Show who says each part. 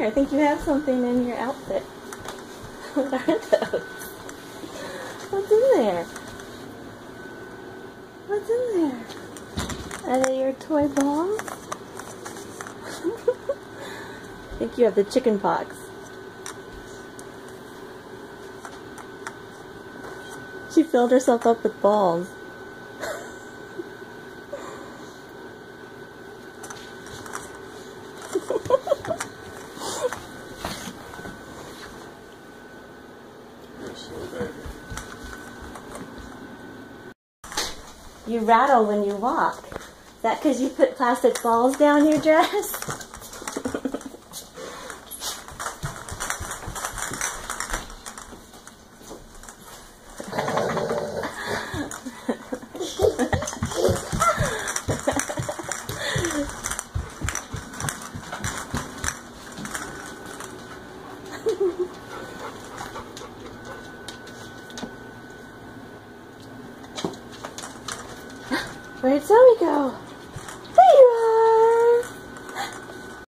Speaker 1: there? I think you have something in your outfit. What are those? What's in there? What's in there? Are they your toy balls? I think you have the chicken pox. She filled herself up with balls. You rattle when you walk. Is that because you put plastic balls down your dress? Where'd Zoe go?